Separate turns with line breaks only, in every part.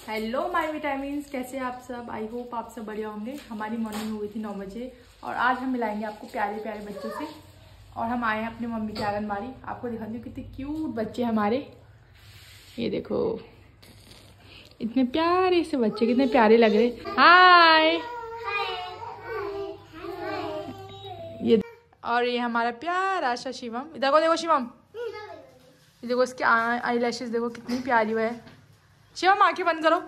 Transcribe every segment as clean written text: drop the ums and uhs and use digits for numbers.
Hello my vitamins, कैसे आप सब। आई होप आप सब बढ़िया होंगे। हमारी मॉर्निंग हो गई थी 9 बजे और आज हम मिलाएंगे आपको प्यारे प्यारे बच्चों से। और हम आए हैं अपनी मम्मी के आंगनबाड़ी। आपको दिखाती हूँ कितने क्यूट बच्चे हमारे। ये देखो इतने प्यारे से बच्चे, कितने प्यारे लग रहे। हाय। ये और ये हमारा प्यारा सा शिवम। इधर को देखो शिवम, ये देखो इसकी आई लैशेस देखो कितनी प्यारी है। शिवम आंखें बंद करो,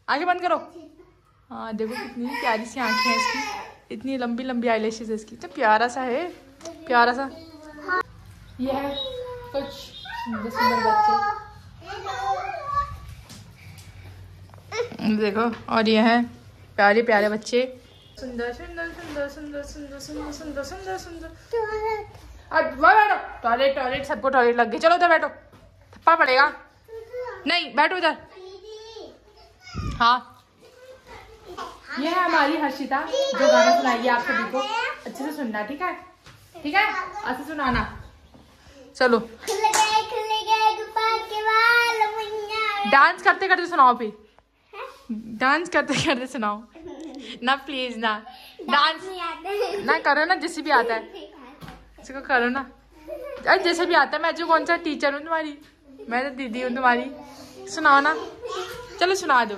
आंखें बंद करो। हाँ देखो कितनी प्यारी सी आंखें हैं इसकी, इतनी लंबी लंबी आईलैशेस है इसकी। तो प्यारा सा है, प्यारा सा। ये है कुछ सुंदर सुंदर बच्चे देखो। और ये है प्यारे प्यारे बच्चे, सुंदर सुंदर सुंदर सुंदर सुंदर सुंदर सुंदर सुंदर सुंदर। अब बैठो, टॉयलेट टॉयलेट सबको टॉयलेट लग गई। चलो उधर बैठो, थप्पड़ पड़ेगा। नहीं बैठो इधर। हाँ ये है हमारी हर्षिता जो गाना सुनाएगी आप सभी को। अच्छे से सुनना, ठीक है? ठीक है, अच्छे सुनाना। चलो डांस करते करते सुनाओ, फिर डांस करते करते सुनाओ ना प्लीज। ना डांस ना करो ना, जैसे भी आता है इसको करो ना। अरे जैसे भी आता है। मैं जो कौन सा टीचर हूँ तुम्हारी, मैं तो दीदी हूँ तुम्हारी। सुनाओ ना, चलो सुना दो।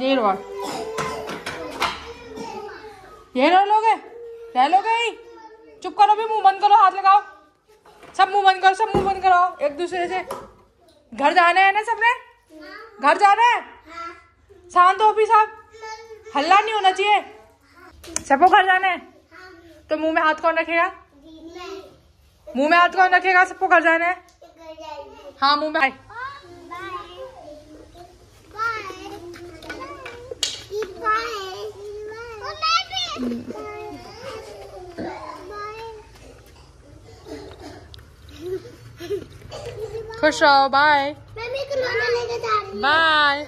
ये लो, ये रह लोगे ही। चुप करो, भी मुंह बंद करो, हाथ लगाओ। सब मुंह बंद करो, सब मुंह बंद करो एक दूसरे से। घर जाना है ना सबने, घर जाना है। शांत हो भी सब, हल्ला नहीं होना चाहिए। सबको घर जाना है तो मुंह में हाथ कौन रखेगा? मुंह में हाथ कौन रखेगा? सबको घर जाना है। हाँ मुंह में। खुश रहो, बाय बाय।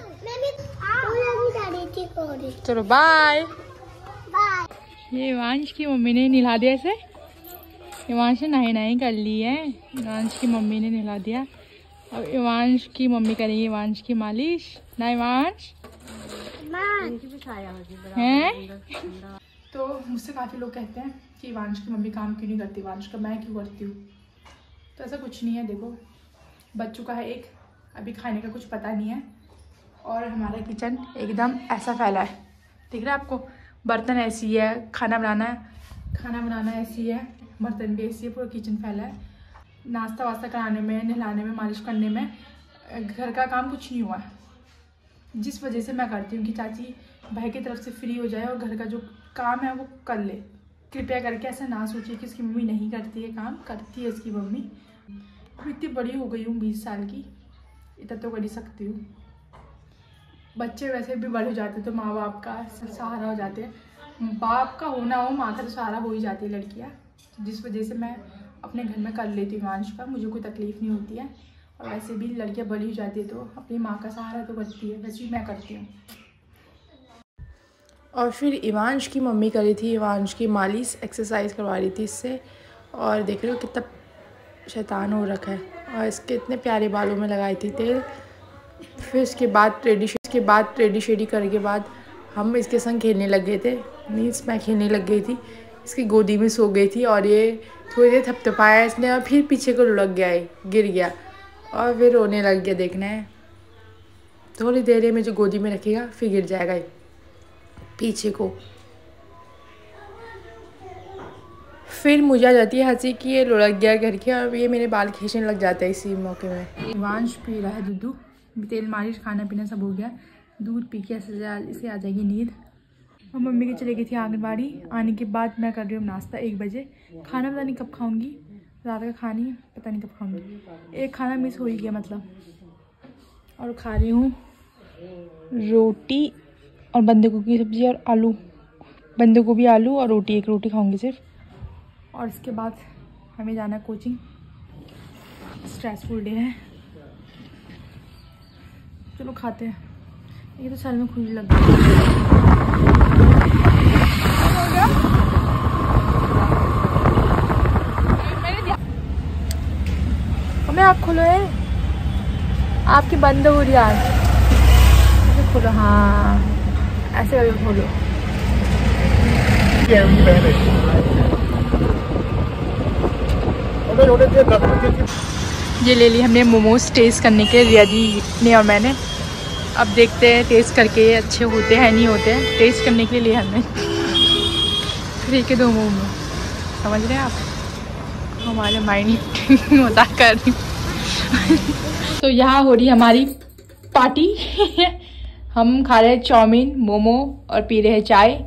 चलो बाय। ये इवांश की मम्मी ने नहला दिया इसे। इवांश ने नहाई कर ली है। इवांश की मम्मी ने नहला दिया। अब इवांश की मम्मी करेंगी इवांश की मालिश ना। इवांश हैं? तो मुझसे काफ़ी लोग कहते हैं कि इवांश की मम्मी काम क्यों नहीं करती, इवांश का मैं क्यों करती हूँ। तो ऐसा कुछ नहीं है। देखो बच्चों का है एक, अभी खाने का कुछ पता नहीं है। और हमारा किचन एकदम ऐसा फैला है, दिख रहा है आपको। बर्तन ऐसी है, खाना बनाना ऐसी है, बर्तन भी ऐसी है, पूरा किचन फैला है। नाश्ता वास्ता कराने में, नहलाने में, मालिश करने में, घर का काम कुछ नहीं हुआ है। जिस वजह से मैं करती हूँ कि चाची भाई की तरफ से फ्री हो जाए और घर का जो काम है वो कर ले। कृपया करके ऐसा ना सोचिए कि इसकी मम्मी नहीं करती है काम, करती है इसकी मम्मी। तो इतनी बड़ी हो गई हूँ 20 साल की, इतना तो कर ही सकती हूँ। बच्चे वैसे भी बड़े हो जाते तो माँ बाप का सहारा हो जाते हैं। बाप का होना हो, माँ का तो सहारा हो ही जाती है लड़कियाँ। जिस वजह से मैं अपने घर में कर लेती हूँ इवांश का, मुझे कोई तकलीफ़ नहीं होती है। और वैसे भी लड़कियाँ बड़ी हो जाती है तो अपनी माँ का सहारा तो करती है, वैसे भी मैं करती हूँ। और फिर इवांश की मम्मी करी थी इवांश की मालिश, एक्सरसाइज करवा रही थी इससे। और देख रहे हो कितना शैतान हो रखा है। और इसके इतने प्यारे बालों में लगाई थी तेल। फिर उसके बाद रेडी शेडी करने के बाद हम इसके संग खेलने लग गए थे। मीन्स मैं खेलने लग गई थी, इसकी गोदी में सो गई थी। और ये थोड़ी देर थपथपाया इसने और फिर पीछे को लुढ़क गया, गिर गया और फिर रोने लग गया। देखना है थोड़ी देर में जो गोदी में रखेगा फिर गिर जाएगा पीछे को। फिर मुझे आ जाती है हंसी कि ये लुढ़क गया घर के, और ये मेरे बाल खींचने लग जाते हैं इसी मौके में। इवांश पी रहा है दूध, तेल मालिश खाना पीना सब हो गया। दूध पी के इसे आ जाएगी नींद। और मम्मी की चली गई थी आंगनबाड़ी। आने के बाद मैं कर रही हूँ नाश्ता 1 बजे। खाना पता नहीं कब खाऊंगी, रात का खानी पता नहीं कब खाऊंगी। एक खाना मिस हो ही गया मतलब। और खा रही हूँ रोटी और बंदे गोभी की सब्ज़ी और आलू, बंदे गोभी आलू और रोटी। 1 रोटी खाऊंगी सिर्फ। और इसके बाद हमें जाना कोचिंग। स्ट्रेसफुल डे है। चलो खाते हैं। ये तो सर में खुजली लग गई। हमें आप खोलो है, आपकी बंद हो रही है आज। ऐसे खोलो, हाँ ऐसे करके खोलो। ये ले ली हमने मोमोज टेस्ट करने के, रियादी ने और मैंने। अब देखते हैं टेस्ट करके अच्छे होते हैं नहीं होते हैं। टेस्ट करने के लिए हमने 3 के 2 मोमो, समझ रहे हैं आप, हमारे माइंड मजाक कर रही। तो यहाँ हो रही हमारी पार्टी। हम खा रहे हैं चाउमीन मोमो और पी रहे हैं चाय।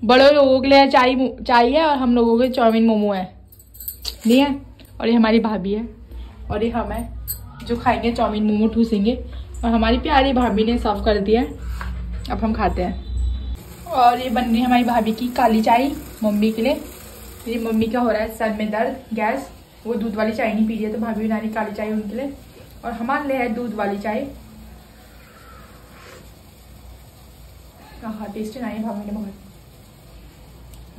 बड़े लोगों के लिए चाय है और हम लोगों के चाउमीन मोमो है, नहीं है। और ये हमारी भाभी है और ये हम है जो खाएंगे चाउमीन मोमो ठूसेंगे। और हमारी प्यारी भाभी ने सर्व कर दिया, अब हम खाते हैं। और ये बन रही है हमारी भाभी की काली चाय मम्मी के लिए। मेरी मम्मी का हो रहा है सर में दर्द, गैस, वो दूध वाली चाय नहीं पी रही है, तो भाभी बना रही काली चाय उनके लिए। और हमारे लिए है दूध वाली चाय। हाँ टेस्टी ना है भाभी ने,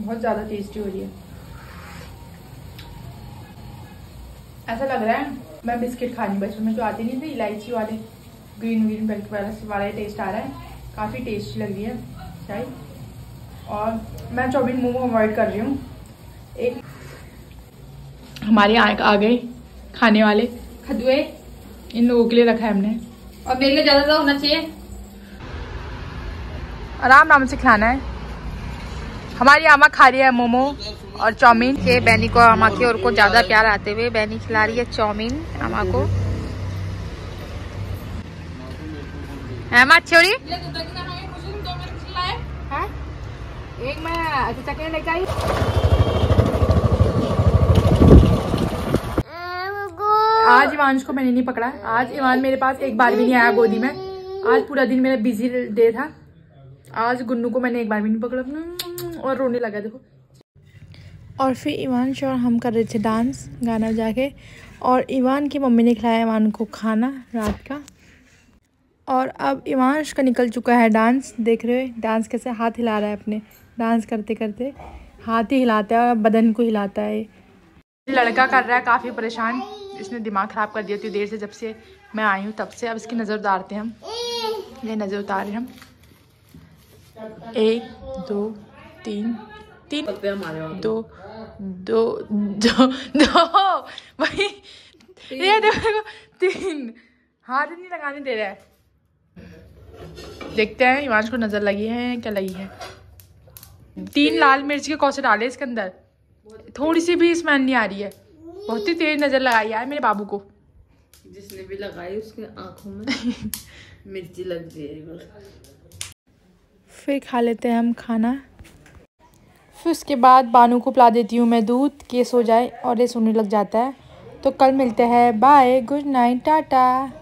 बहुत ज़्यादा टेस्टी हो रही है। ऐसा लग रहा है मैं बिस्किट खानी, बचपन में जो आती नहीं थी इलायची वाले, ग्रीन वाला टेस्ट आ रहा है। काफ़ी टेस्टी लग रही है चाय। और मैं चाउमीन मोमो अवॉइड कर रही हूँ। एक हमारे यहाँ आ गए खाने वाले खदुए, इन लोगों के लिए रखा है हमने। और मेरे लिए ज़्यादा होना चाहिए, आराम से खिलाना है। हमारी आमा खा रही है मोमो और चाउमीन। के बैनी को आमा की और को ज़्यादा प्यार आते हुए बैनी खिला रही है चाउमीन आमा को। आमा अच्छी हो रही है। एक मैं अच्छा चकने लेके आई। आज इवांश को मैंने नहीं पकड़ा। आज इवान मेरे पास एक बार भी नहीं आया गोदी में। आज पूरा दिन मेरा बिजी डे था। आज गुन्नू को मैंने एक बार भी नहीं पकड़ा और रोने लगा देखो। और फिर इवांश और हम कर रहे थे डांस, गाना बजा के। और इवान की मम्मी ने खिलाया इवान को खाना रात का। और अब इवांश का निकल चुका है डांस। देख रहे हो डांस कैसे हाथ हिला रहा है अपने। डांस करते करते हाथ ही हिलाता है और बदन को हिलाता है। लड़का कर रहा है काफ़ी परेशान, इसने दिमाग ख़राब कर दिया थी देर से, जब से मैं आई हूँ तब से। अब इसकी नज़र उतारते हैं हम। ये नज़र उतार रहे हम। 1 2 3 2 वही ये देखो 3 हाथ नहीं लगाने दे रहा है। देखते हैं इवांश को नजर लगी है क्या लगी है। 3 लाल मिर्च के कौसे डाले इसके अंदर, थोड़ी सी भी स्मेल नहीं आ रही है। बहुत ही तेज नजर लगाई यार मेरे बाबू को।
जिसने भी लगाई उसके आंखों में मिर्ची लग जाएगी।
फिर खा लेते हैं हम खाना। फिर उसके बाद बानू को पिला देती हूँ मैं दूध कि सो जाए, और ये सोने लग जाता है। तो कल मिलते हैं, बाय, गुड नाइट, टाटा।